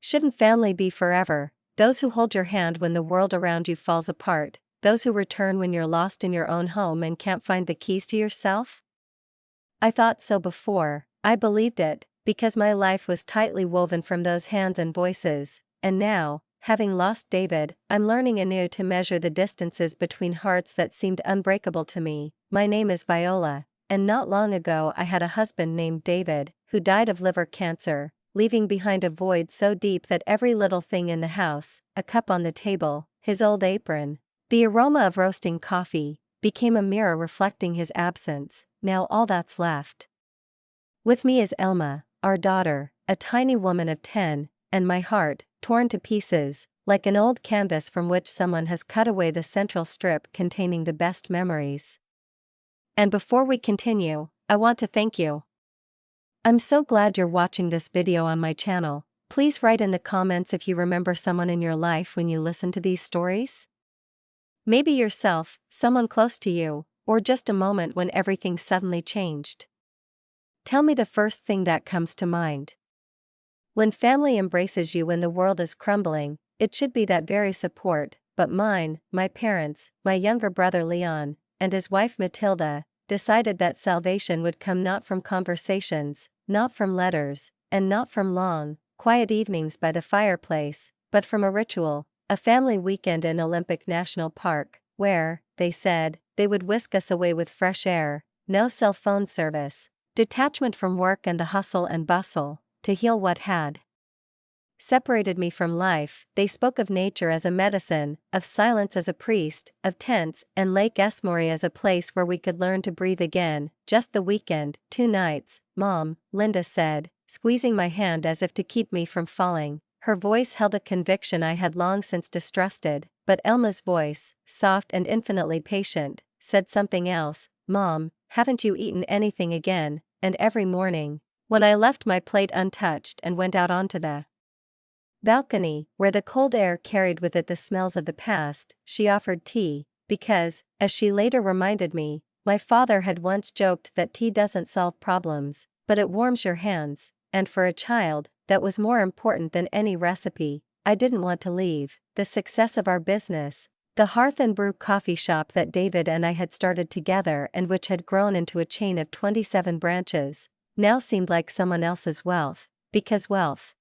Shouldn't family be forever? Those who hold your hand when the world around you falls apart, those who return when you're lost in your own home and can't find the keys to yourself? I thought so before, I believed it, because my life was tightly woven from those hands and voices, and now, having lost David, I'm learning anew to measure the distances between hearts that seemed unbreakable to me. My name is Viola, and not long ago I had a husband named David, who died of liver cancer, leaving behind a void so deep that every little thing in the house, a cup on the table, his old apron, the aroma of roasting coffee, became a mirror reflecting his absence. Now all that's left with me is Elma, our daughter, a tiny woman of 10, and my heart, torn to pieces, like an old canvas from which someone has cut away the central strip containing the best memories. And before we continue, I want to thank you. I'm so glad you're watching this video on my channel. Please write in the comments if you remember someone in your life when you listen to these stories. Maybe yourself, someone close to you, or just a moment when everything suddenly changed. Tell me the first thing that comes to mind. When family embraces you when the world is crumbling, it should be that very support, but mine, my parents, my younger brother Leon, and his wife Matilda, decided that salvation would come not from conversations, not from letters, and not from long, quiet evenings by the fireplace, but from a ritual, a family weekend in Olympic National Park, where, they said, they would whisk us away with fresh air, no cell phone service, detachment from work and the hustle and bustle, to heal what had separated me from life. They spoke of nature as a medicine, of silence as a priest, of tents and Lake Esmory as a place where we could learn to breathe again. Just the weekend, 2 nights, Mom, Linda said, squeezing my hand as if to keep me from falling. Her voice held a conviction I had long since distrusted, but Elma's voice, soft and infinitely patient, said something else. Mom, haven't you eaten anything again? And every morning, when I left my plate untouched and went out onto the balcony, where the cold air carried with it the smells of the past, she offered tea, because, as she later reminded me, my father had once joked that tea doesn't solve problems, but it warms your hands, and for a child, that was more important than any recipe. I didn't want to leave. The success of our business, the Hearth and Brew coffee shop that David and I had started together and which had grown into a chain of 27 branches, now seemed like someone else's wealth, because wealth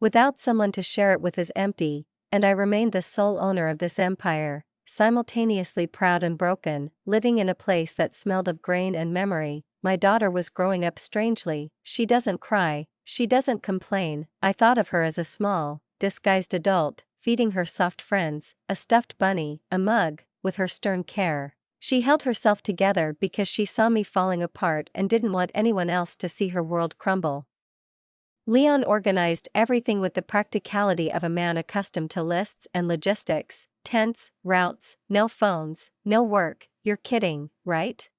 without someone to share it with is empty, and I remained the sole owner of this empire, simultaneously proud and broken, living in a place that smelled of grain and memory. My daughter was growing up strangely. She doesn't cry, she doesn't complain. I thought of her as a small, disguised adult, feeding her soft friends, a stuffed bunny, a mug, with her stern care. She held herself together because she saw me falling apart and didn't want anyone else to see her world crumble. Leon organized everything with the practicality of a man accustomed to lists and logistics, tents, routes, no phones, no work. You're kidding, right?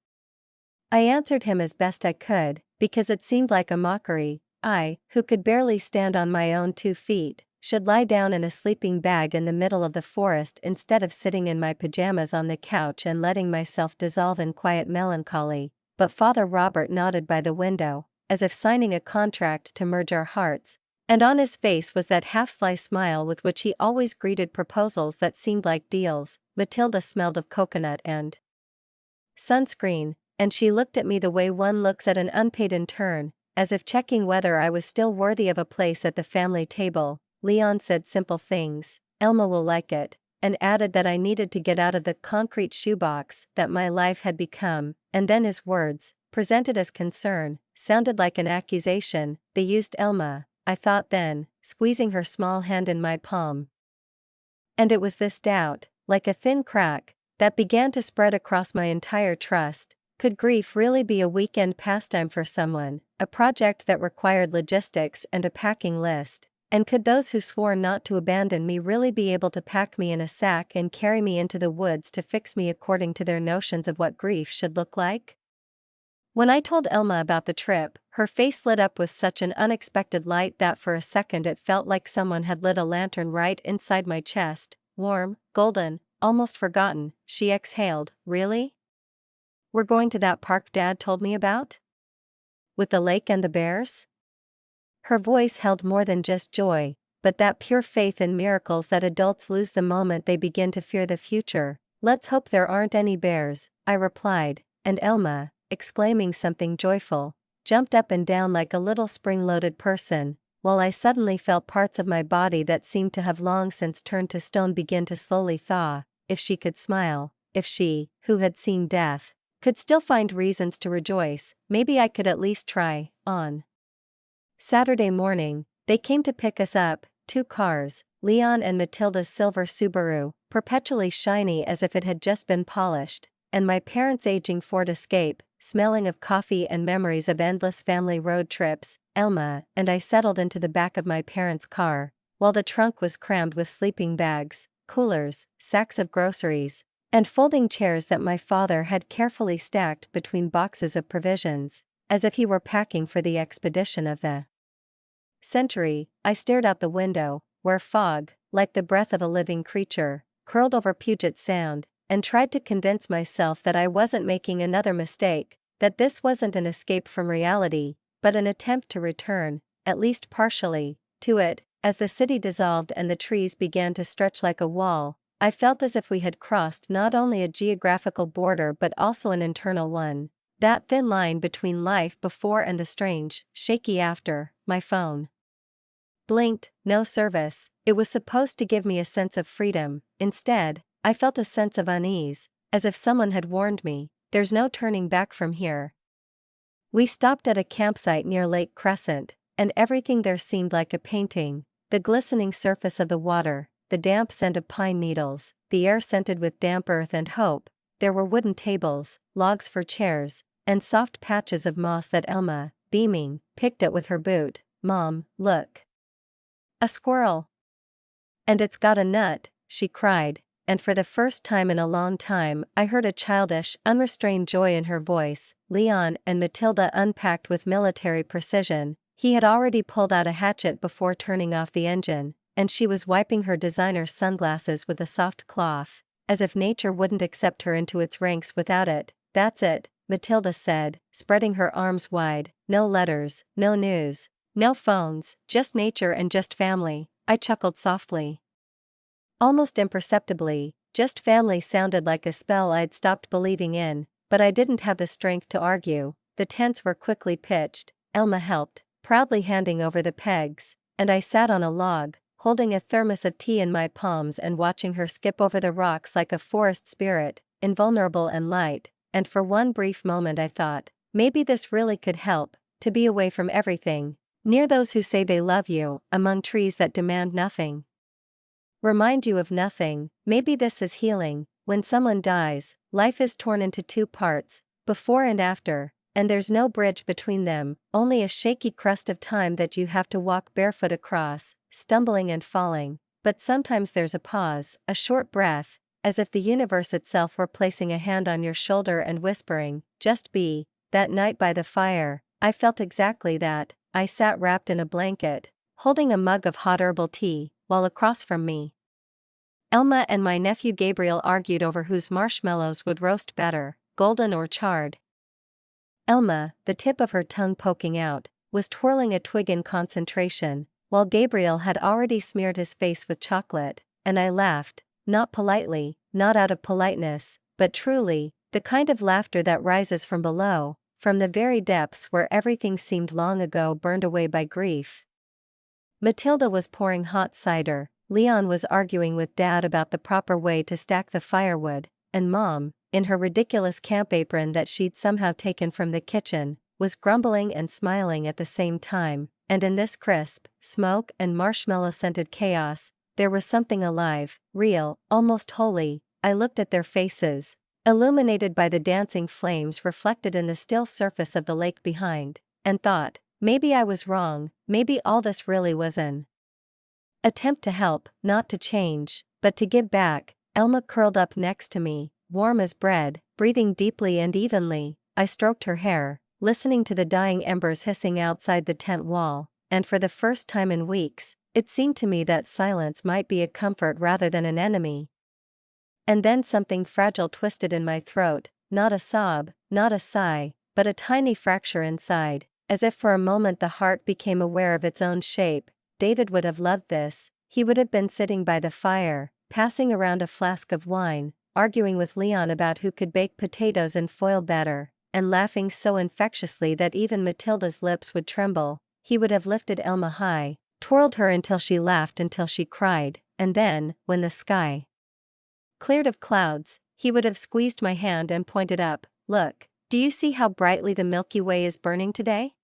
I answered him as best I could, because it seemed like a mockery. I, who could barely stand on my own 2 feet, should lie down in a sleeping bag in the middle of the forest instead of sitting in my pajamas on the couch and letting myself dissolve in quiet melancholy. But Father Robert nodded by the window, as if signing a contract to merge our hearts, and on his face was that half-sly smile with which he always greeted proposals that seemed like deals. Matilda smelled of coconut and sunscreen, and she looked at me the way one looks at an unpaid intern, as if checking whether I was still worthy of a place at the family table. Leon said simple things, Elma will like it, and added that I needed to get out of the concrete shoebox that my life had become, and then his words, presented as concern, sounded like an accusation. They used Elma, I thought then, squeezing her small hand in my palm. And it was this doubt, like a thin crack, that began to spread across my entire trust. Could grief really be a weekend pastime for someone, a project that required logistics and a packing list? And could those who swore not to abandon me really be able to pack me in a sack and carry me into the woods to fix me according to their notions of what grief should look like? When I told Elma about the trip, her face lit up with such an unexpected light that for a second it felt like someone had lit a lantern right inside my chest. Warm, golden, almost forgotten. She exhaled. Really? We're going to that park Dad told me about? With the lake and the bears? Her voice held more than just joy, but that pure faith in miracles that adults lose the moment they begin to fear the future. "Let's hope there aren't any bears," I replied, and Elma, exclaiming something joyful, jumped up and down like a little spring-loaded person, while I suddenly felt parts of my body that seemed to have long since turned to stone begin to slowly thaw. If she could smile, if she, who had seen death, could still find reasons to rejoice, maybe I could at least try. On Saturday morning, they came to pick us up, 2 cars, Leon and Matilda's silver Subaru, perpetually shiny as if it had just been polished, and my parents' aging Ford Escape, smelling of coffee and memories of endless family road trips. Elma and I settled into the back of my parents' car, while the trunk was crammed with sleeping bags, coolers, sacks of groceries, and folding chairs that my father had carefully stacked between boxes of provisions, as if he were packing for the expedition of the century. I stared out the window, where fog, like the breath of a living creature, curled over Puget Sound, and tried to convince myself that I wasn't making another mistake, that this wasn't an escape from reality, but an attempt to return, at least partially, to it. As the city dissolved and the trees began to stretch like a wall, I felt as if we had crossed not only a geographical border but also an internal one. That thin line between life before and the strange, shaky after. My phone blinked, no service. It was supposed to give me a sense of freedom. Instead, I felt a sense of unease, as if someone had warned me, "There's no turning back from here." We stopped at a campsite near Lake Crescent, and everything there seemed like a painting. The glistening surface of the water, the damp scent of pine needles, the air scented with damp earth and hope. There were wooden tables, logs for chairs, and soft patches of moss that Elma, beaming, picked at with her boot. "Mom, look. A squirrel. And it's got a nut," she cried, and for the first time in a long time I heard a childish, unrestrained joy in her voice. Leon and Matilda unpacked with military precision. He had already pulled out a hatchet before turning off the engine, and she was wiping her designer sunglasses with a soft cloth, as if nature wouldn't accept her into its ranks without it. "That's it," Matilda said, spreading her arms wide. "No letters, no news, no phones, just nature and just family." I chuckled softly. Almost imperceptibly, just family sounded like a spell I'd stopped believing in, but I didn't have the strength to argue. The tents were quickly pitched, Elma helped, proudly handing over the pegs, and I sat on a log, holding a thermos of tea in my palms and watching her skip over the rocks like a forest spirit, invulnerable and light. And for one brief moment I thought, maybe this really could help, to be away from everything, near those who say they love you, among trees that demand nothing, remind you of nothing. Maybe this is healing. When someone dies, life is torn into 2 parts, before and after, and there's no bridge between them, only a shaky crust of time that you have to walk barefoot across, stumbling and falling. But sometimes there's a pause, a short breath, as if the universe itself were placing a hand on your shoulder and whispering, "Just be." That night by the fire, I felt exactly that. I sat wrapped in a blanket, holding a mug of hot herbal tea, while across from me, Elma and my nephew Gabriel argued over whose marshmallows would roast better, golden or charred. Elma, the tip of her tongue poking out, was twirling a twig in concentration, while Gabriel had already smeared his face with chocolate, and I laughed, not politely, not out of politeness, but truly, the kind of laughter that rises from below, from the very depths where everything seemed long ago burned away by grief. Matilda was pouring hot cider, Leon was arguing with Dad about the proper way to stack the firewood, and Mom, in her ridiculous camp apron that she'd somehow taken from the kitchen, was grumbling and smiling at the same time. And in this crisp, smoke and marshmallow-scented chaos, there was something alive, real, almost holy. I looked at their faces, illuminated by the dancing flames reflected in the still surface of the lake behind, and thought, maybe I was wrong, maybe all this really was an attempt to help, not to change, but to give back. Elma curled up next to me, warm as bread, breathing deeply and evenly. I stroked her hair, listening to the dying embers hissing outside the tent wall, and for the first time in weeks, it seemed to me that silence might be a comfort rather than an enemy. And then something fragile twisted in my throat, not a sob, not a sigh, but a tiny fracture inside, as if for a moment the heart became aware of its own shape, David would have loved this. He would have been sitting by the fire, passing around a flask of wine, arguing with Leon about who could bake potatoes in foil better, and laughing so infectiously that even Matilda's lips would tremble. He would have lifted Elma high, twirled her until she laughed until she cried, and then, when the sky cleared of clouds, he would have squeezed my hand and pointed up. "Look, do you see how brightly the Milky Way is burning today?"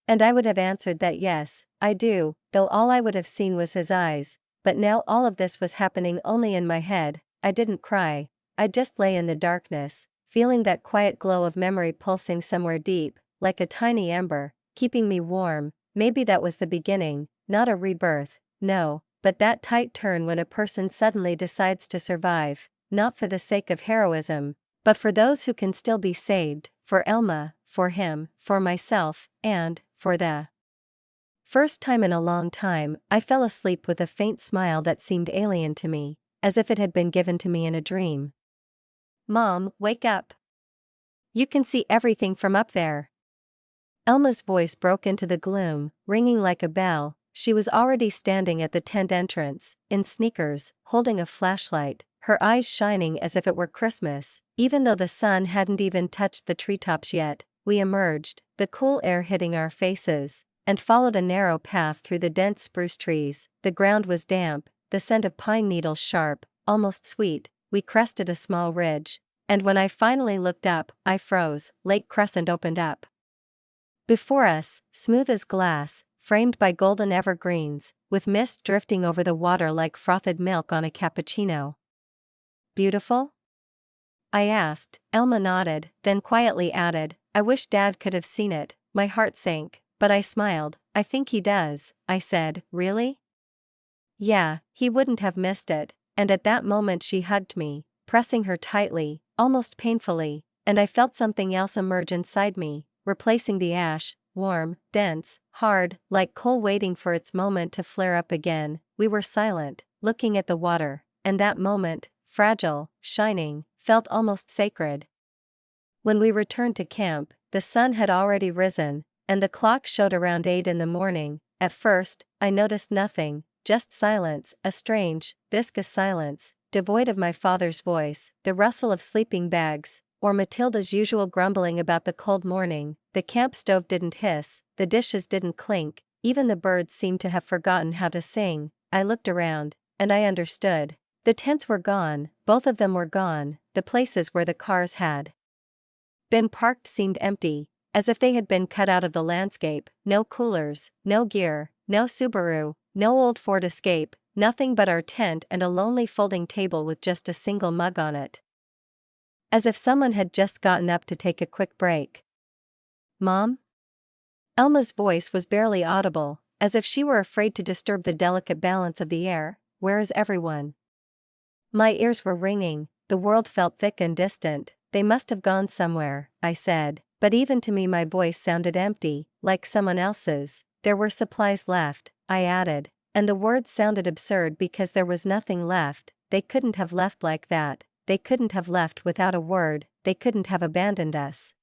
And I would have answered that yes, I do, though all I would have seen was his eyes. But now all of this was happening only in my head. I didn't cry. I just lay in the darkness, feeling that quiet glow of memory pulsing somewhere deep, like a tiny ember, keeping me warm. Maybe that was the beginning, not a rebirth, no, but that tight turn when a person suddenly decides to survive, not for the sake of heroism, but for those who can still be saved, for Elma, for him, for myself, and, for the first time in a long time, I fell asleep with a faint smile that seemed alien to me, as if it had been given to me in a dream. "Mom, wake up. You can see everything from up there." Elma's voice broke into the gloom, ringing like a bell. She was already standing at the tent entrance, in sneakers, holding a flashlight, her eyes shining as if it were Christmas, even though the sun hadn't even touched the treetops yet. We emerged, the cool air hitting our faces, and followed a narrow path through the dense spruce trees. The ground was damp, the scent of pine needles sharp, almost sweet. We crested a small ridge, and when I finally looked up, I froze. Lake Crescent opened up before us, smooth as glass, framed by golden evergreens, with mist drifting over the water like frothed milk on a cappuccino. "Beautiful?" I asked. Elma nodded, then quietly added, "I wish Dad could have seen it." My heart sank, but I smiled. "I think he does," I said. "Really?" "Yeah, he wouldn't have missed it." And at that moment she hugged me, pressing her tightly, almost painfully, and I felt something else emerge inside me, replacing the ash, warm, dense, hard, like coal waiting for its moment to flare up again. We were silent, looking at the water, and that moment, fragile, shining, felt almost sacred. When we returned to camp, the sun had already risen, and the clock showed around 8 in the morning. At first, I noticed nothing, just silence, a strange, viscous silence, devoid of my father's voice, the rustle of sleeping bags, or Matilda's usual grumbling about the cold morning. The camp stove didn't hiss, the dishes didn't clink, even the birds seemed to have forgotten how to sing. I looked around, and I understood. The tents were gone, both of them were gone, the places where the cars had been parked seemed empty, as if they had been cut out of the landscape. No coolers, no gear, no Subaru, no old Ford Escape, nothing but our tent and a lonely folding table with just a single mug on it. As if someone had just gotten up to take a quick break. "Mom?" Elma's voice was barely audible, as if she were afraid to disturb the delicate balance of the air. "Where is everyone?" My ears were ringing, the world felt thick and distant. "They must have gone somewhere," I said, but even to me my voice sounded empty, like someone else's. "There were supplies left," I added, and the words sounded absurd because there was nothing left. They couldn't have left like that, they couldn't have left without a word, they couldn't have abandoned us.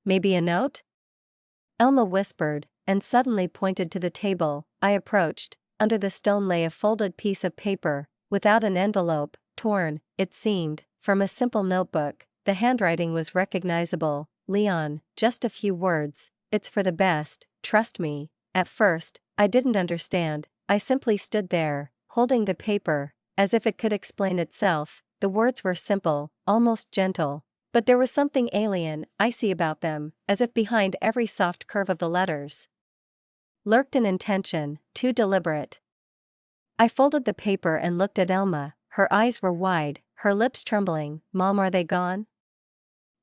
"Maybe a note?" Elma whispered, and suddenly pointed to the table. I approached. Under the stone lay a folded piece of paper, without an envelope, torn, it seemed, from a simple notebook. The handwriting was recognizable. "Leon," just a few words. "It's for the best, trust me." At first, I didn't understand. I simply stood there, holding the paper, as if it could explain itself. The words were simple, almost gentle, but there was something alien, icy about them, as if behind every soft curve of the letters lurked an intention, too deliberate. I folded the paper and looked at Elma. Her eyes were wide, her lips trembling. "Mom, are they gone?"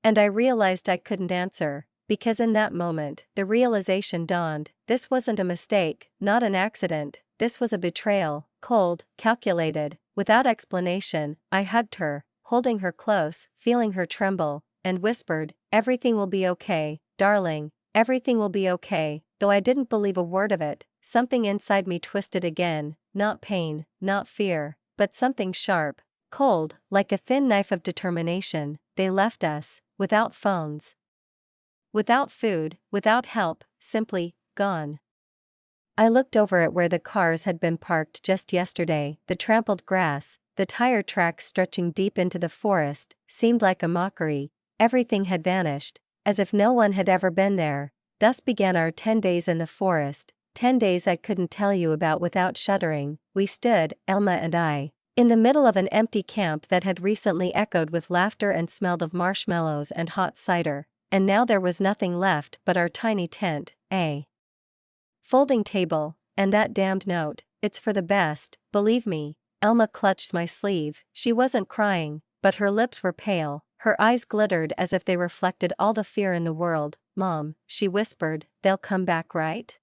And I realized I couldn't answer, because in that moment, the realization dawned. This wasn't a mistake, not an accident, this was a betrayal, cold, calculated, without explanation. I hugged her, holding her close, feeling her tremble, and whispered, "Everything will be okay, darling, everything will be okay." Though I didn't believe a word of it, something inside me twisted again, not pain, not fear, but something sharp, cold, like a thin knife of determination. They left us, without phones, without food, without help, simply gone. I looked over at where the cars had been parked just yesterday. The trampled grass, the tire tracks stretching deep into the forest, seemed like a mockery. Everything had vanished, as if no one had ever been there. Thus began our 10 days in the forest, 10 days I couldn't tell you about without shuddering. We stood, Elma and I, in the middle of an empty camp that had recently echoed with laughter and smelled of marshmallows and hot cider, and now there was nothing left but our tiny tent, a folding table, and that damned note. It's for the best, believe me. Elma clutched my sleeve. She wasn't crying, but her lips were pale, her eyes glittered as if they reflected all the fear in the world. Mom, she whispered, they'll come back, right?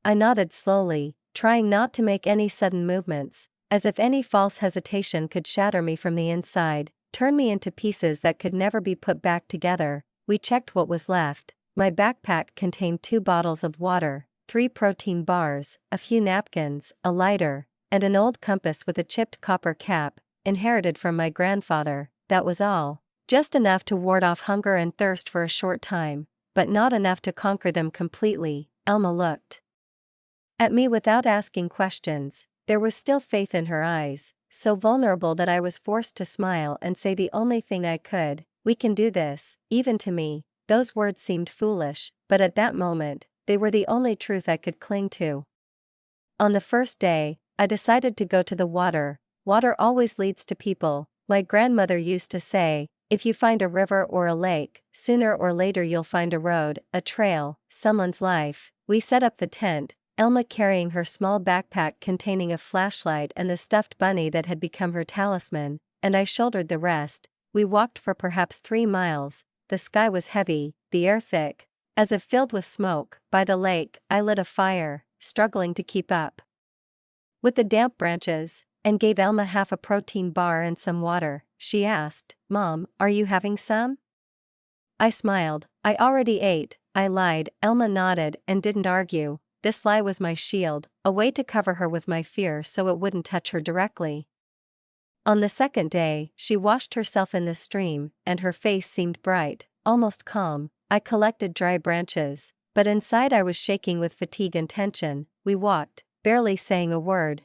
I nodded slowly, trying not to make any sudden movements, as if any false hesitation could shatter me from the inside, turn me into pieces that could never be put back together. We checked what was left. My backpack contained 2 bottles of water, 3 protein bars, a few napkins, a lighter, and an old compass with a chipped copper cap, inherited from my grandfather. That was all. Just enough to ward off hunger and thirst for a short time, but not enough to conquer them completely. Elma looked at me without asking questions. There was still faith in her eyes, so vulnerable that I was forced to smile and say the only thing I could: we can do this. Even to me, those words seemed foolish, but at that moment, they were the only truth I could cling to. On the first day, I decided to go to the water. Water always leads to people. My grandmother used to say, if you find a river or a lake, sooner or later you'll find a road, a trail, someone's life. We set up the tent, Elma carrying her small backpack containing a flashlight and the stuffed bunny that had become her talisman, and I shouldered the rest. We walked for perhaps 3 miles. The sky was heavy, the air thick, as if filled with smoke. By the lake, I lit a fire, struggling to keep up with the damp branches, and gave Elma half a protein bar and some water. She asked, Mom, are you having some? I smiled. I already ate, I lied. Elma nodded and didn't argue. This lie was my shield, a way to cover her with my fear so it wouldn't touch her directly. On the second day, she washed herself in the stream, and her face seemed bright, almost calm. I collected dry branches, but inside I was shaking with fatigue and tension. We walked, barely saying a word.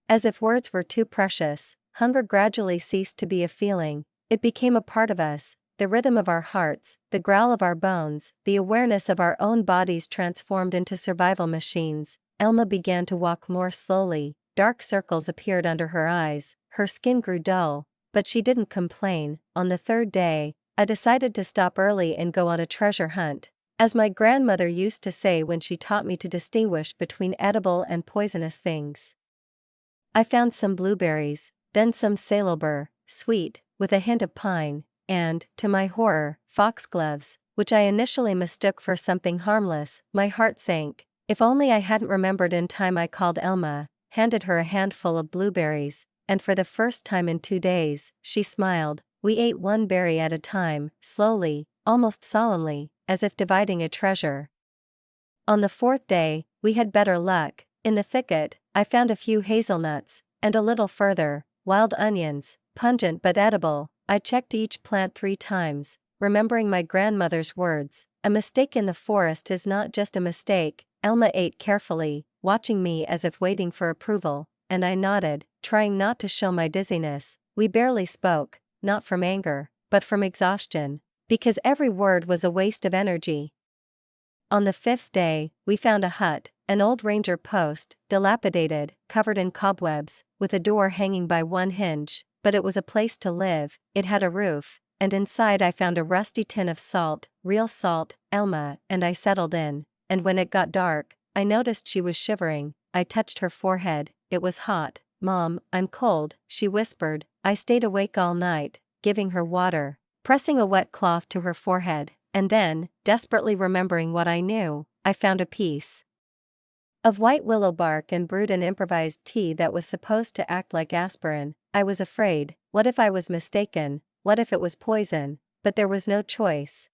As if words were too precious, hunger gradually ceased to be a feeling. It became a part of us, the rhythm of our hearts, the growl of our bones, the awareness of our own bodies transformed into survival machines. Elma began to walk more slowly. Dark circles appeared under her eyes, her skin grew dull, but she didn't complain. On the third day, I decided to stop early and go on a treasure hunt, as my grandmother used to say when she taught me to distinguish between edible and poisonous things. I found some blueberries, then some salelbur, sweet, with a hint of pine, and, to my horror, foxgloves, which I initially mistook for something harmless. My heart sank. If only I hadn't remembered in time. I called Elma, handed her a handful of blueberries, and for the first time in 2 days, she smiled. We ate 1 berry at a time, slowly, almost solemnly, as if dividing a treasure. On the 4th day, we had better luck. In the thicket, I found a few hazelnuts, and a little further, wild onions, pungent but edible. I checked each plant 3 times, remembering my grandmother's words: a mistake in the forest is not just a mistake. Elma ate carefully, watching me as if waiting for approval, and I nodded, trying not to show my dizziness. We barely spoke, not from anger, but from exhaustion, because every word was a waste of energy. On the 5th day, we found a hut, an old ranger post, dilapidated, covered in cobwebs, with a door hanging by 1 hinge, but it was a place to live. It had a roof, and inside I found a rusty tin of salt, real salt. Elma and I settled in, and when it got dark, I noticed she was shivering. I touched her forehead. It was hot. Mom, I'm cold, she whispered. I stayed awake all night, giving her water, pressing a wet cloth to her forehead, and then, desperately remembering what I knew, I found a piece of white willow bark and brewed an improvised tea that was supposed to act like aspirin. I was afraid. What if I was mistaken? What if it was poison? But there was no choice.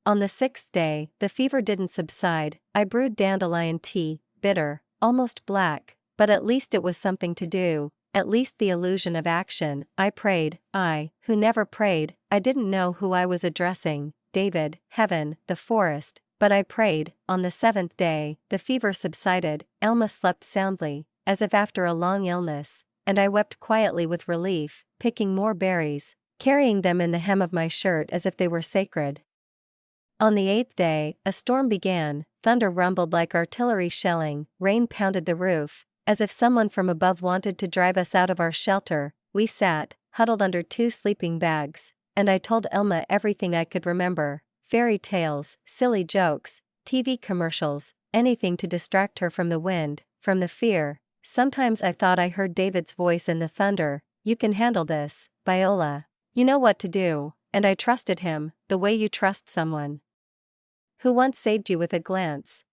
On the 6th day, the fever didn't subside. I brewed dandelion tea, bitter, almost black, but at least it was something to do, at least the illusion of action. I prayed. I, who never prayed. I didn't know who I was addressing, David, heaven, the forest, but I prayed. On the seventh day, the fever subsided, Elma slept soundly, as if after a long illness, and I wept quietly with relief, picking more berries, carrying them in the hem of my shirt as if they were sacred. On the eighth day, a storm began, thunder rumbled like artillery shelling, rain pounded the roof, as if someone from above wanted to drive us out of our shelter. We sat, huddled under two sleeping bags, and I told Elma everything I could remember: fairy tales, silly jokes, TV commercials, anything to distract her from the wind, from the fear. Sometimes I thought I heard David's voice in the thunder: "You can handle this, Viola. You know what to do." And I trusted him, the way you trust someone who once saved you with a glance.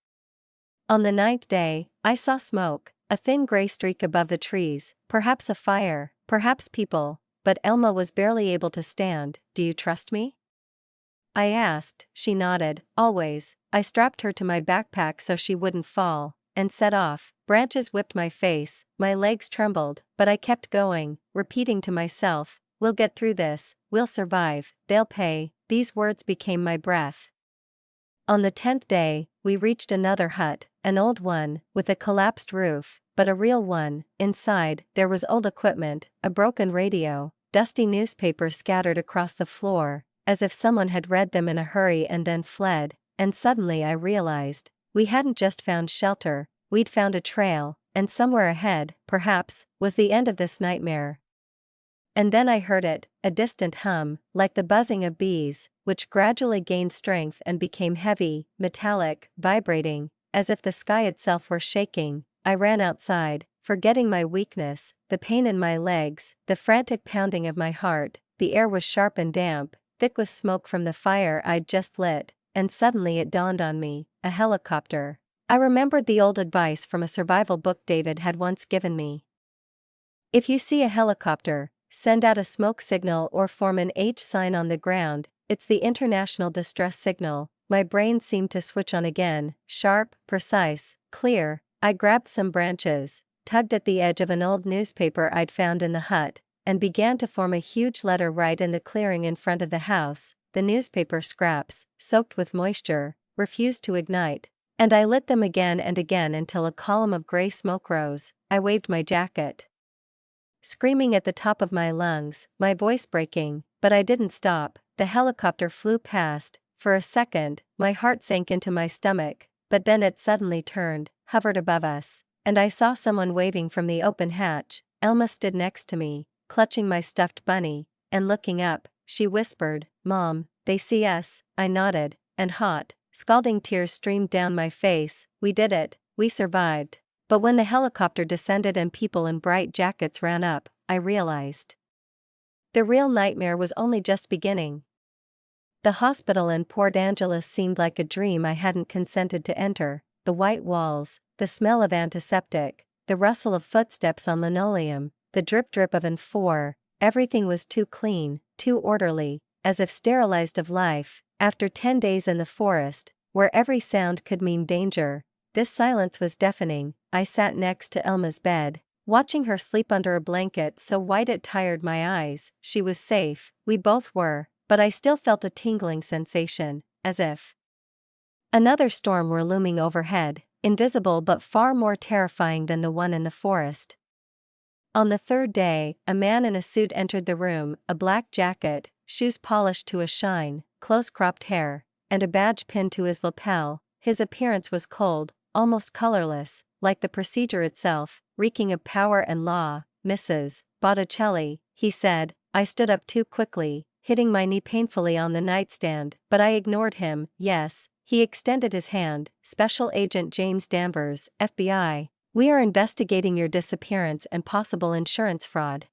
On the ninth day, I saw smoke, a thin gray streak above the trees, perhaps a fire, perhaps people, but Elma was barely able to stand. "Do you trust me?" I asked. She nodded. "Always." I strapped her to my backpack so she wouldn't fall, and set off. Branches whipped my face, my legs trembled, but I kept going, repeating to myself, "We'll get through this, we'll survive, they'll pay." These words became my breath. On the 10th day, we reached another hut, an old one, with a collapsed roof, but a real one. Inside, there was old equipment, a broken radio, dusty newspapers scattered across the floor, as if someone had read them in a hurry and then fled. And suddenly I realized, we hadn't just found shelter, we'd found a trail, and somewhere ahead, perhaps, was the end of this nightmare. And then I heard it, a distant hum, like the buzzing of bees, which gradually gained strength and became heavy, metallic, vibrating, as if the sky itself were shaking. I ran outside, forgetting my weakness, the pain in my legs, the frantic pounding of my heart. The air was sharp and damp, thick with smoke from the fire I'd just lit, and suddenly it dawned on me: a helicopter. I remembered the old advice from a survival book David had once given me. If you see a helicopter, send out a smoke signal or form an H sign on the ground. It's the international distress signal. My brain seemed to switch on again, sharp, precise, clear. I grabbed some branches, tugged at the edge of an old newspaper I'd found in the hut, and began to form a huge letter right in the clearing in front of the house. The newspaper scraps, soaked with moisture, refused to ignite, and I lit them again and again until a column of gray smoke rose. I waved my jacket, screaming at the top of my lungs, my voice breaking, but I didn't stop. The helicopter flew past. For a second, my heart sank into my stomach, but then it suddenly turned, hovered above us, and I saw someone waving from the open hatch. Elma stood next to me, clutching my stuffed bunny, and looking up. She whispered, "Mom, they see us." I nodded, and hot, scalding tears streamed down my face. We did it, we survived. But when the helicopter descended and people in bright jackets ran up, I realized the real nightmare was only just beginning. The hospital in Port Angeles seemed like a dream I hadn't consented to enter. The white walls, the smell of antiseptic, the rustle of footsteps on linoleum, the drip of N4, everything was too clean, too orderly, as if sterilized of life. After 10 days in the forest, where every sound could mean danger, this silence was deafening. I sat next to Elma's bed, watching her sleep under a blanket so white it tired my eyes. She was safe, we both were, but I still felt a tingling sensation, as if another storm were looming overhead, invisible but far more terrifying than the one in the forest. On the third day, a man in a suit entered the room, a black jacket, shoes polished to a shine, close-cropped hair, and a badge pinned to his lapel. His appearance was cold, almost colorless, like the procedure itself, reeking of power and law. "Mrs. Botticelli," he said. I stood up too quickly, hitting my knee painfully on the nightstand, but I ignored him. "Yes." He extended his hand. "Special Agent James Danvers, FBI. We are investigating your disappearance and possible insurance fraud."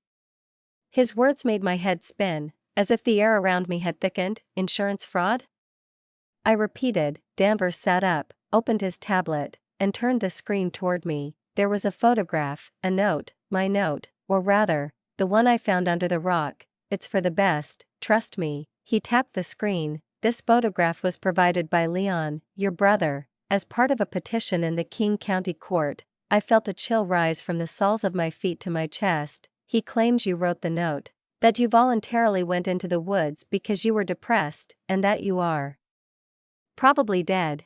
His words made my head spin, as if the air around me had thickened. "Insurance fraud?" I repeated. Danvers sat up, opened his tablet, and turned the screen toward me. There was a photograph, a note, my note, or rather, the one I found under the rock. "It's for the best, trust me." He tapped the screen. "This photograph was provided by Leon, your brother, as part of a petition in the King County Court." I felt a chill rise from the soles of my feet to my chest. "He claims you wrote the note, that you voluntarily went into the woods because you were depressed, and that you are Probably dead.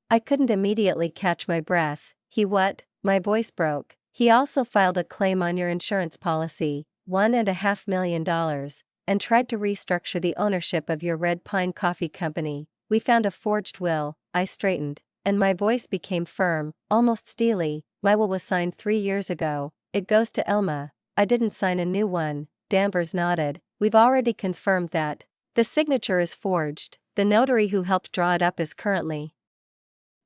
I couldn't immediately catch my breath. He what? My voice broke. He also filed a claim on your insurance policy, $1.5 million, and tried to restructure the ownership of your Red Pine Coffee Company. We found a forged will. I straightened, and my voice became firm, almost steely. My will was signed 3 years ago. It goes to Elma. I didn't sign a new one. Danvers nodded. We've already confirmed that. The signature is forged. The notary who helped draw it up is currently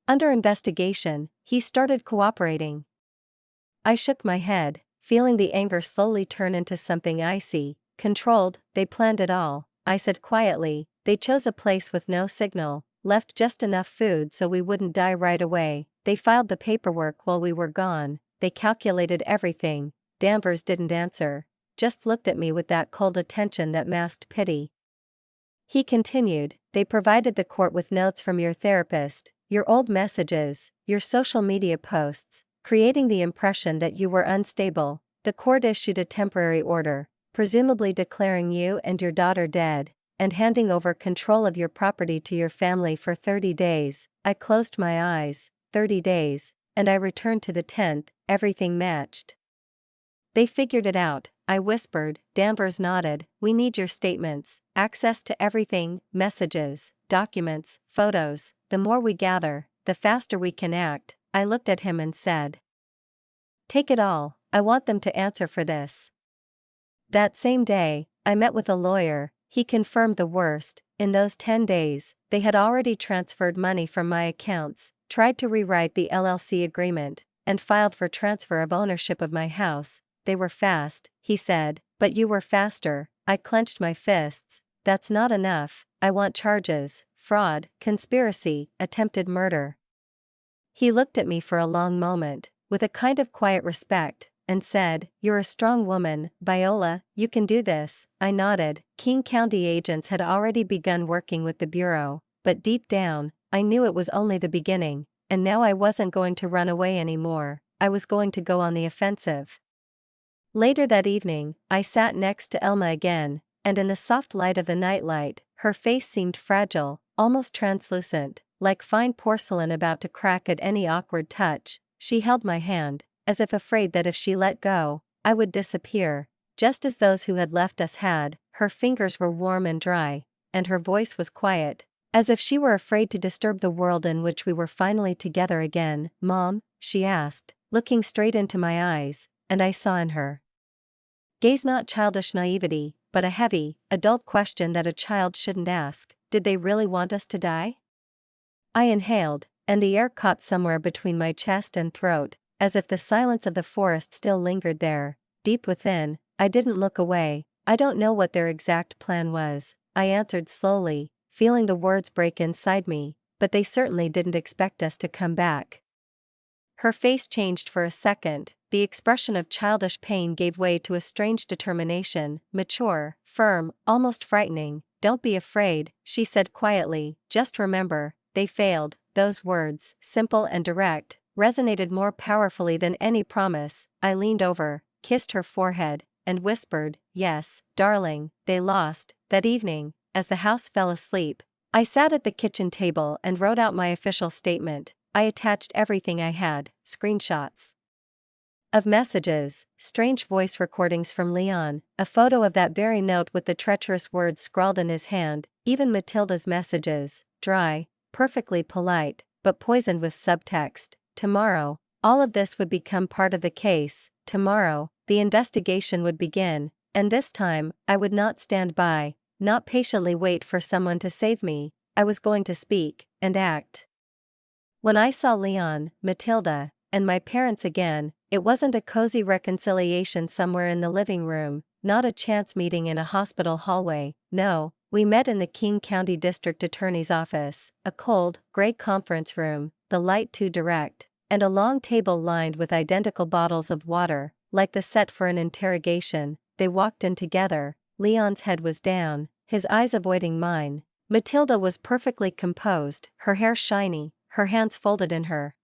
under investigation. He started cooperating. I shook my head, feeling the anger slowly turn into something icy. Controlled, they planned it all, I said quietly. They chose a place with no signal, left just enough food so we wouldn't die right away. They filed the paperwork while we were gone. They calculated everything. Danvers didn't answer, just looked at me with that cold attention that masked pity. He continued, they provided the court with notes from your therapist, your old messages, your social media posts, creating the impression that you were unstable. The court issued a temporary order, presumably declaring you and your daughter dead, and handing over control of your property to your family for 30 days. I closed my eyes. 30 days, and I returned to the 10th, everything matched. They figured it out, I whispered. Danvers nodded. We need your statements, access to everything, messages, documents, photos. The more we gather, the faster we can act. I looked at him and said, take it all, I want them to answer for this. That same day, I met with a lawyer. He confirmed the worst. In those 10 days, they had already transferred money from my accounts, tried to rewrite the LLC agreement, and filed for transfer of ownership of my house. They were fast, he said, but you were faster. I clenched my fists. That's not enough. I want charges, fraud, conspiracy, attempted murder. He looked at me for a long moment, with a kind of quiet respect, and said, you're a strong woman, Viola, you can do this. I nodded. King County agents had already begun working with the Bureau, but deep down, I knew it was only the beginning, and now I wasn't going to run away anymore. I was going to go on the offensive. Later that evening, I sat next to Elma again, and in the soft light of the nightlight, her face seemed fragile, almost translucent, like fine porcelain about to crack at any awkward touch. She held my hand, as if afraid that if she let go, I would disappear, just as those who had left us had. Her fingers were warm and dry, and her voice was quiet, as if she were afraid to disturb the world in which we were finally together again. Mom? She asked, looking straight into my eyes, and I saw in her gaze not childish naivety, but a heavy, adult question that a child shouldn't ask. Did they really want us to die? I inhaled, and the air caught somewhere between my chest and throat, as if the silence of the forest still lingered there. Deep within, I didn't look away. I don't know what their exact plan was, I answered slowly, feeling the words break inside me, but they certainly didn't expect us to come back. Her face changed for a second. The expression of childish pain gave way to a strange determination, mature, firm, almost frightening. Don't be afraid, she said quietly, just remember, they failed. Those words, simple and direct, resonated more powerfully than any promise. I leaned over, kissed her forehead, and whispered, yes, darling, they lost. That evening, as the house fell asleep, I sat at the kitchen table and wrote out my official statement. I attached everything I had, screenshots of messages, strange voice recordings from Leon, a photo of that very note with the treacherous words scrawled in his hand, even Matilda's messages, dry, perfectly polite, but poisoned with subtext. Tomorrow, all of this would become part of the case. Tomorrow, the investigation would begin, and this time, I would not stand by, not patiently wait for someone to save me. I was going to speak, and act. When I saw Leon, Matilda, and my parents again, it wasn't a cozy reconciliation somewhere in the living room, not a chance meeting in a hospital hallway. No, we met in the King County District Attorney's office, a cold, gray conference room, the light too direct, and a long table lined with identical bottles of water, like the set for an interrogation. They walked in together. Leon's head was down, his eyes avoiding mine. Matilda was perfectly composed, her hair shiny, her hands folded in her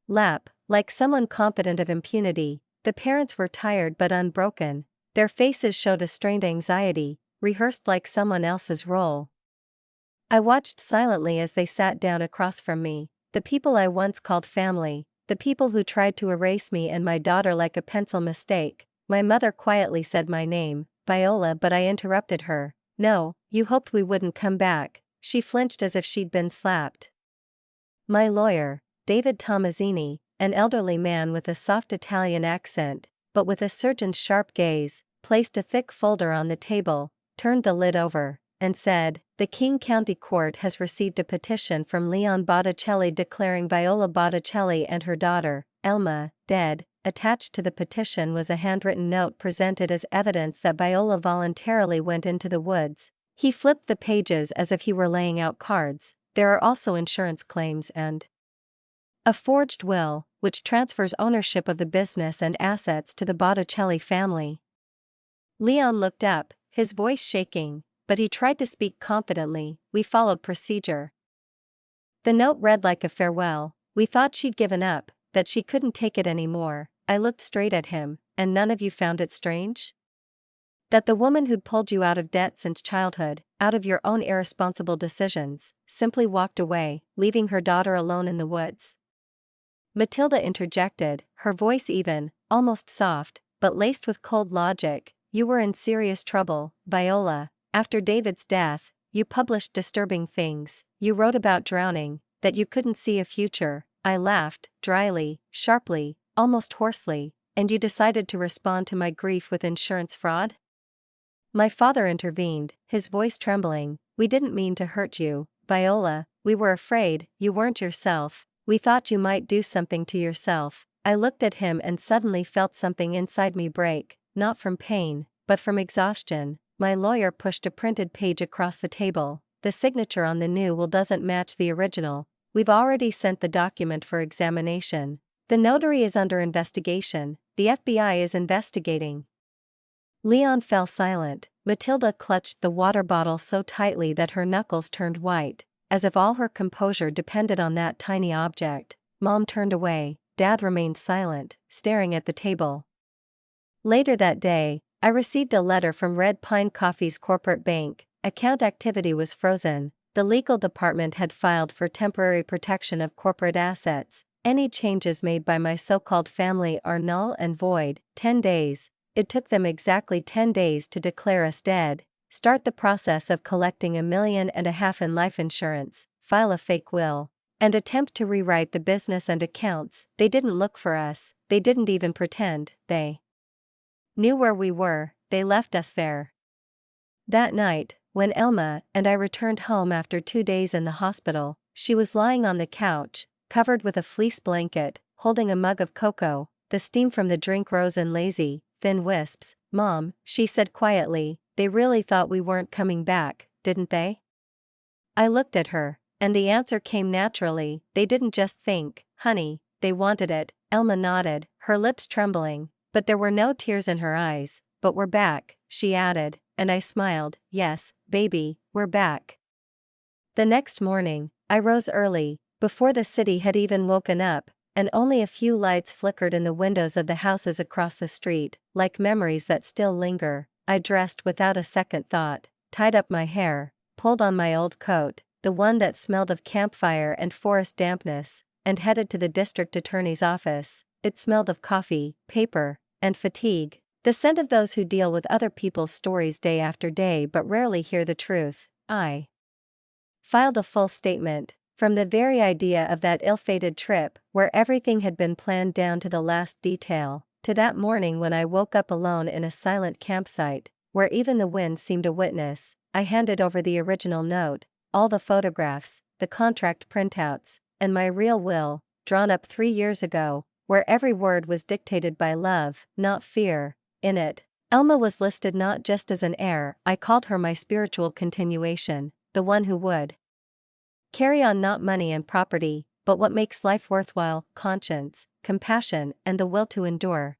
lap, like someone confident of impunity. The parents were tired but unbroken. Their faces showed a strained anxiety, rehearsed like someone else's role. I watched silently as they sat down across from me, the people I once called family, the people who tried to erase me and my daughter like a pencil mistake. My mother quietly said my name, Viola, but I interrupted her. No, you hoped we wouldn't come back. She flinched as if she'd been slapped. My lawyer, David Tomazzini, an elderly man with a soft Italian accent, but with a surgeon's sharp gaze, placed a thick folder on the table, turned the lid over, and said, "The King County Court has received a petition from Leon Botticelli declaring Viola Botticelli and her daughter, Elma, dead." Attached to the petition was a handwritten note presented as evidence that Viola voluntarily went into the woods. He flipped the pages as if he were laying out cards. There are also insurance claims and a forged will, which transfers ownership of the business and assets to the Botticelli family. Leon looked up, his voice shaking, but he tried to speak confidently. We followed procedure. The note read like a farewell. We thought she'd given up, that she couldn't take it anymore. I looked straight at him. And none of you found it strange? That the woman who'd pulled you out of debt since childhood, out of your own irresponsible decisions, simply walked away, leaving her daughter alone in the woods? Matilda interjected, her voice even, almost soft, but laced with cold logic. You were in serious trouble, Viola. After David's death, you published disturbing things. You wrote about drowning, that you couldn't see a future. I laughed, dryly, sharply, almost hoarsely. And you decided to respond to my grief with insurance fraud? My father intervened, his voice trembling. We didn't mean to hurt you, Viola. We were afraid you weren't yourself. We thought you might do something to yourself. I looked at him and suddenly felt something inside me break, not from pain, but from exhaustion. My lawyer pushed a printed page across the table. The signature on the new will doesn't match the original. We've already sent the document for examination. The notary is under investigation. The FBI is investigating. Leon fell silent. Matilda clutched the water bottle so tightly that her knuckles turned white, as if all her composure depended on that tiny object. Mom turned away. Dad remained silent, staring at the table. Later that day, I received a letter from Red Pine Coffee's corporate bank. Account activity was frozen. The legal department had filed for temporary protection of corporate assets. Any changes made by my so-called family are null and void. 10 days. It took them exactly 10 days to declare us dead, start the process of collecting $1.5 million in life insurance, file a fake will, and attempt to rewrite the business and accounts. They didn't look for us. They didn't even pretend. They knew where we were. They left us there. That night, when Elma and I returned home after 2 days in the hospital, she was lying on the couch, covered with a fleece blanket, holding a mug of cocoa. The steam from the drink rose in lazy, thin wisps. Mom, she said quietly, they really thought we weren't coming back, didn't they? I looked at her, and the answer came naturally. They didn't just think, honey, they wanted it. Elma nodded, her lips trembling, but there were no tears in her eyes. But we're back, she added, and I smiled. Yes, baby, we're back. The next morning, I rose early, before the city had even woken up, and only a few lights flickered in the windows of the houses across the street, like memories that still linger. I dressed without a second thought, tied up my hair, pulled on my old coat, the one that smelled of campfire and forest dampness, and headed to the district attorney's office. It smelled of coffee, paper, and fatigue, the scent of those who deal with other people's stories day after day but rarely hear the truth. I filed a full statement. From the very idea of that ill-fated trip, where everything had been planned down to the last detail, to that morning when I woke up alone in a silent campsite, where even the wind seemed a witness, I handed over the original note, all the photographs, the contract printouts, and my real will, drawn up 3 years ago, where every word was dictated by love, not fear. In it, Elma was listed not just as an heir. I called her my spiritual continuation, the one who would carry on not money and property, but what makes life worthwhile: conscience, compassion, and the will to endure.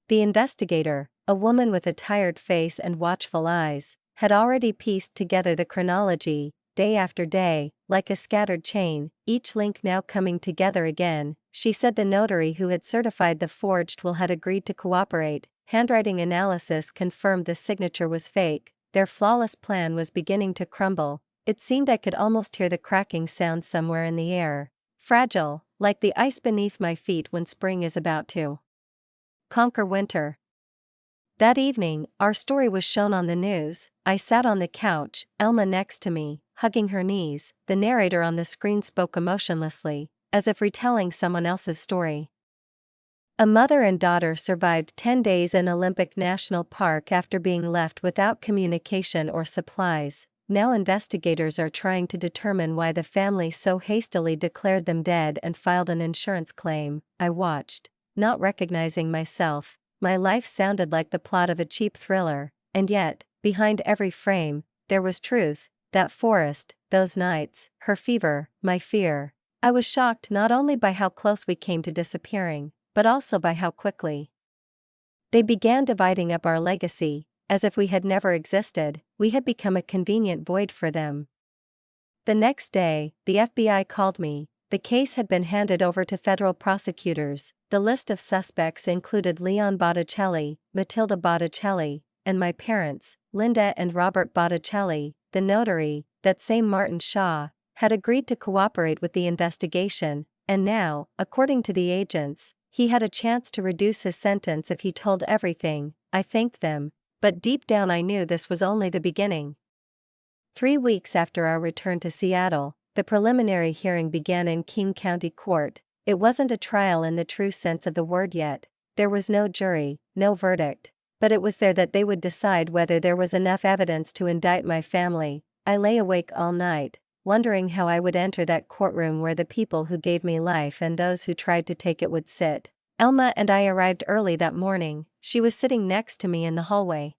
The investigator, a woman with a tired face and watchful eyes, had already pieced together the chronology, day after day, like a scattered chain, each link now coming together again. She said the notary who had certified the forged will had agreed to cooperate. Handwriting analysis confirmed the signature was fake. Their flawless plan was beginning to crumble. It seemed I could almost hear the cracking sound somewhere in the air, fragile, like the ice beneath my feet when spring is about to conquer winter. That evening, our story was shown on the news. I sat on the couch, Elma next to me, hugging her knees. The narrator on the screen spoke emotionlessly, as if retelling someone else's story. A mother and daughter survived 10 days in Olympic National Park after being left without communication or supplies. Now investigators are trying to determine why the family so hastily declared them dead and filed an insurance claim. I watched, not recognizing myself. My life sounded like the plot of a cheap thriller, and yet, behind every frame, there was truth. That forest, those nights, her fever, my fear. I was shocked not only by how close we came to disappearing, but also by how quickly they began dividing up our legacy. As if we had never existed, we had become a convenient void for them. The next day, the FBI called me. The case had been handed over to federal prosecutors. The list of suspects included Leon Botticelli, Matilda Botticelli, and my parents, Linda and Robert Botticelli. The notary, that same Martin Shaw, had agreed to cooperate with the investigation, and now, according to the agents, he had a chance to reduce his sentence if he told everything. I thanked them, but deep down I knew this was only the beginning. 3 weeks after our return to Seattle, the preliminary hearing began in King County Court. It wasn't a trial in the true sense of the word yet. There was no jury, no verdict. But it was there that they would decide whether there was enough evidence to indict my family. I lay awake all night, wondering how I would enter that courtroom where the people who gave me life and those who tried to take it would sit. Elma and I arrived early that morning. She was sitting next to me in the hallway,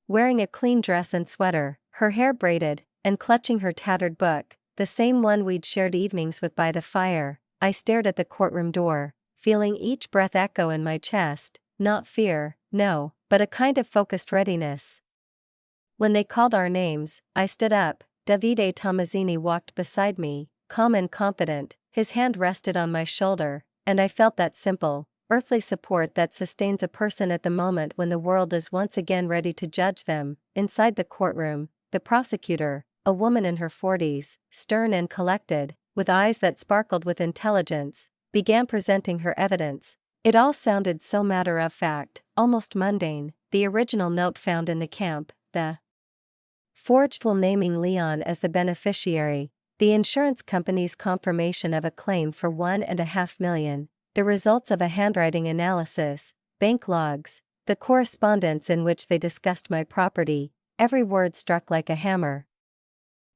wearing a clean dress and sweater, her hair braided, and clutching her tattered book, the same one we'd shared evenings with by the fire. I stared at the courtroom door, feeling each breath echo in my chest, not fear, no, but a kind of focused readiness. When they called our names, I stood up. Davide Tomazzini walked beside me, calm and confident, his hand rested on my shoulder, and I felt that simple, earthly support that sustains a person at the moment when the world is once again ready to judge them. Inside the courtroom, the prosecutor, a woman in her 40s, stern and collected, with eyes that sparkled with intelligence, began presenting her evidence. It all sounded so matter-of-fact, almost mundane. The original note found in the camp, the forged will naming Leon as the beneficiary, the insurance company's confirmation of a claim for $1.5 million, the results of a handwriting analysis, bank logs, the correspondence in which they discussed my property. Every word struck like a hammer.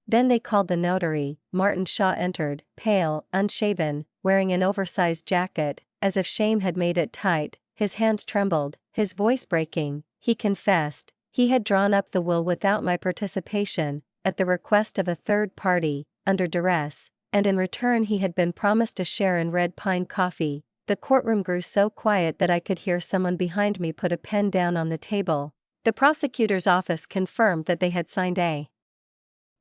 Then they called the notary. Martin Shaw entered, pale, unshaven, wearing an oversized jacket, as if shame had made it tight. His hands trembled, his voice breaking. He confessed he had drawn up the will without my participation, at the request of a third party, under duress, and in return he had been promised a share in Red Pine Coffee. The courtroom grew so quiet that I could hear someone behind me put a pen down on the table. The prosecutor's office confirmed that they had signed a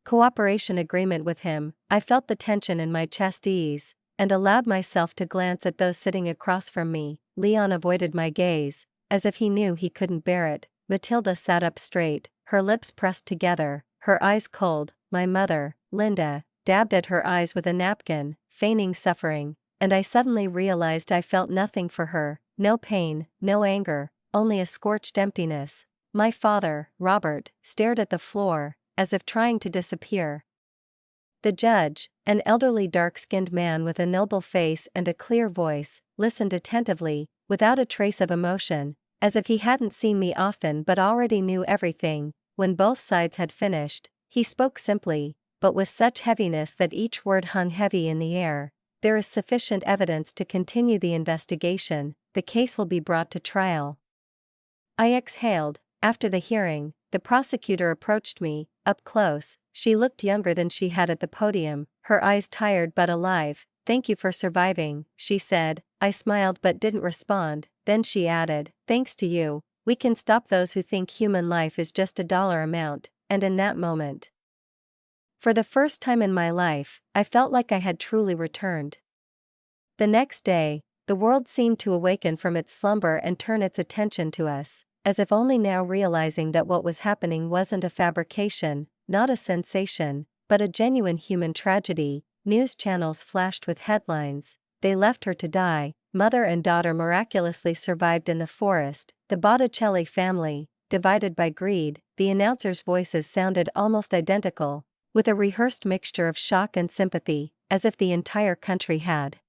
cooperation agreement with him. I felt the tension in my chest ease, and allowed myself to glance at those sitting across from me. Leon avoided my gaze, as if he knew he couldn't bear it. Matilda sat up straight, her lips pressed together, her eyes cold. My mother, Linda, dabbed at her eyes with a napkin, feigning suffering, and I suddenly realized I felt nothing for her, no pain, no anger, only a scorched emptiness. My father, Robert, stared at the floor, as if trying to disappear. The judge, an elderly dark-skinned man with a noble face and a clear voice, listened attentively, without a trace of emotion, as if he hadn't seen me often but already knew everything. When both sides had finished, he spoke simply, but with such heaviness that each word hung heavy in the air. There is sufficient evidence to continue the investigation. The case will be brought to trial. I exhaled. After the hearing, the prosecutor approached me, up close. She looked younger than she had at the podium, her eyes tired but alive. "Thank you for surviving," she said. I smiled but didn't respond. Then she added, "Thanks to you, we can stop those who think human life is just a dollar amount." And in that moment, for the first time in my life, I felt like I had truly returned. The next day, the world seemed to awaken from its slumber and turn its attention to us, as if only now realizing that what was happening wasn't a fabrication, not a sensation, but a genuine human tragedy. News channels flashed with headlines: "They left her to die, mother and daughter miraculously survived in the forest." The Botticelli family, divided by greed. The announcers' voices sounded almost identical, with a rehearsed mixture of shock and sympathy, as if the entire country had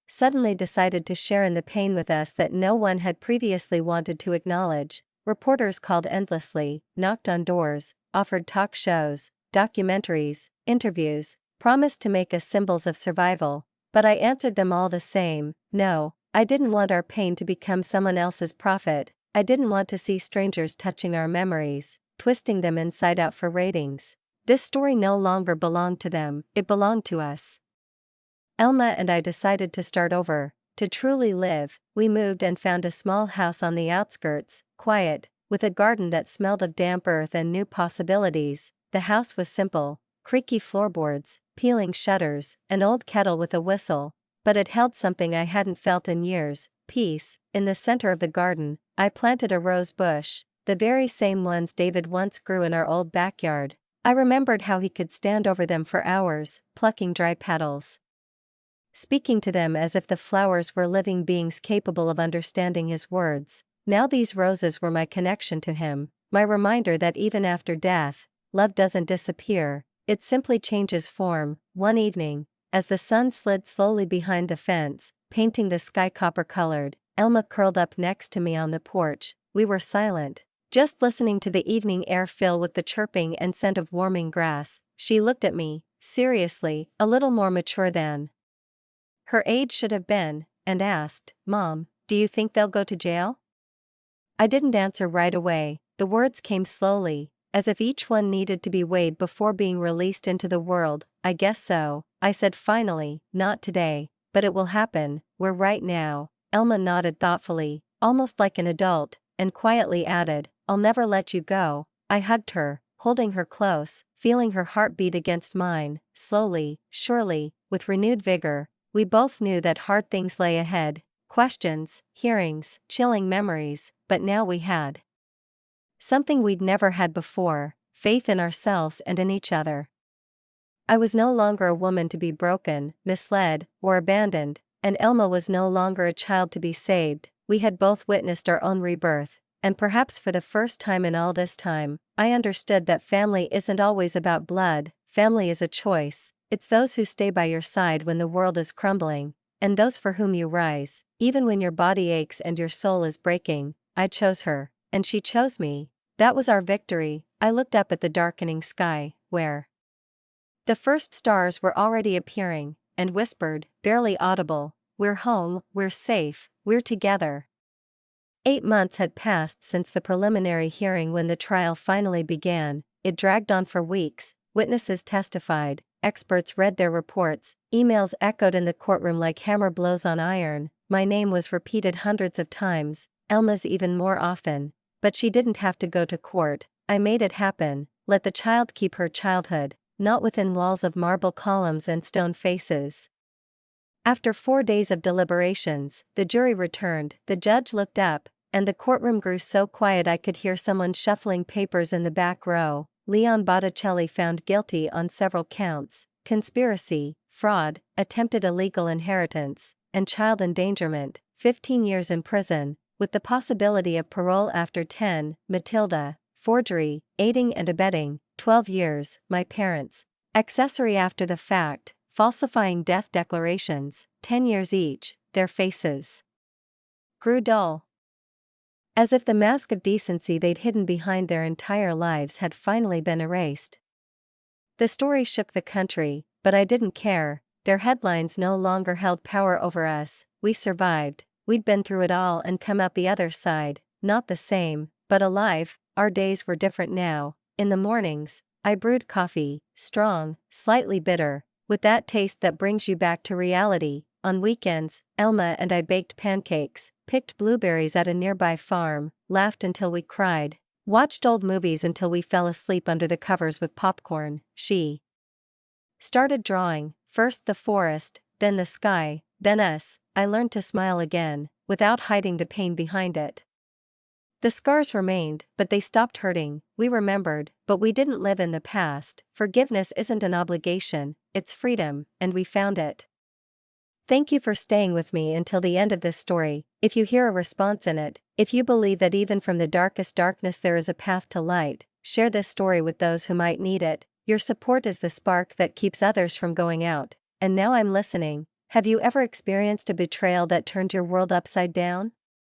suddenly decided to share in the pain with us that no one had previously wanted to acknowledge. Reporters called endlessly, knocked on doors, offered talk shows, documentaries, interviews, promised to make us symbols of survival, but I answered them all the same: no, I didn't want our pain to become someone else's profit. I didn't want to see strangers touching our memories, twisting them inside out for ratings. This story no longer belonged to them, it belonged to us. Elma and I decided to start over, to truly live. We moved and found a small house on the outskirts, quiet, with a garden that smelled of damp earth and new possibilities. The house was simple: creaky floorboards, peeling shutters, an old kettle with a whistle, but it held something I hadn't felt in years: peace. In the center of the garden, I planted a rose bush, the very same ones David once grew in our old backyard. I remembered how he could stand over them for hours, plucking dry petals, speaking to them as if the flowers were living beings capable of understanding his words. Now these roses were my connection to him, my reminder that even after death, love doesn't disappear, it simply changes form. One evening, as the sun slid slowly behind the fence, painting the sky copper-colored, Elma curled up next to me on the porch. We were silent, just listening to the evening air fill with the chirping and scent of warming grass. She looked at me, seriously, a little more mature than her age should have been, and asked, "Mom, do you think they'll go to jail?" I didn't answer right away. The words came slowly, as if each one needed to be weighed before being released into the world. "I guess so," I said finally. "Not today, but it will happen. We're right now." Elma nodded thoughtfully, almost like an adult, and quietly added, "I'll never let you go." I hugged her, holding her close, feeling her heart beat against mine. Slowly, surely, with renewed vigor. We both knew that hard things lay ahead: questions, hearings, chilling memories, but now we had something we'd never had before: faith in ourselves and in each other. I was no longer a woman to be broken, misled, or abandoned, and Elma was no longer a child to be saved. We had both witnessed our own rebirth, and perhaps for the first time in all this time, I understood that family isn't always about blood. Family is a choice. It's those who stay by your side when the world is crumbling, and those for whom you rise, even when your body aches and your soul is breaking. I chose her, and she chose me. That was our victory. I looked up at the darkening sky, where the first stars were already appearing, and whispered, barely audible, "We're home, we're safe, we're together." 8 months had passed since the preliminary hearing. When the trial finally began, it dragged on for weeks. Witnesses testified, experts read their reports, emails echoed in the courtroom like hammer blows on iron. My name was repeated hundreds of times, Elma's even more often. But she didn't have to go to court. I made it happen. Let the child keep her childhood, not within walls of marble columns and stone faces. After 4 days of deliberations, the jury returned. The judge looked up, and the courtroom grew so quiet I could hear someone shuffling papers in the back row. Leon Botticelli found guilty on several counts: conspiracy, fraud, attempted illegal inheritance, and child endangerment. 15 years in prison, with the possibility of parole after 10. Matilda, forgery, aiding and abetting, 12 years. My parents, accessory after the fact, falsifying death declarations, 10 years each. Their faces grew dull, as if the mask of decency they'd hidden behind their entire lives had finally been erased. The story shook the country, but I didn't care. Their headlines no longer held power over us. We survived. We'd been through it all and come out the other side, not the same, but alive. Our days were different now. In the mornings, I brewed coffee, strong, slightly bitter, with that taste that brings you back to reality. On weekends, Elma and I baked pancakes, picked blueberries at a nearby farm, laughed until we cried, watched old movies until we fell asleep under the covers with popcorn. She started drawing, first the forest, then the sky, then us. I learned to smile again, without hiding the pain behind it. The scars remained, but they stopped hurting. We remembered, but we didn't live in the past. Forgiveness isn't an obligation, it's freedom, and we found it. Thank you for staying with me until the end of this story. If you hear a response in it, if you believe that even from the darkest darkness there is a path to light, share this story with those who might need it. Your support is the spark that keeps others from going out. And now I'm listening. Have you ever experienced a betrayal that turned your world upside down?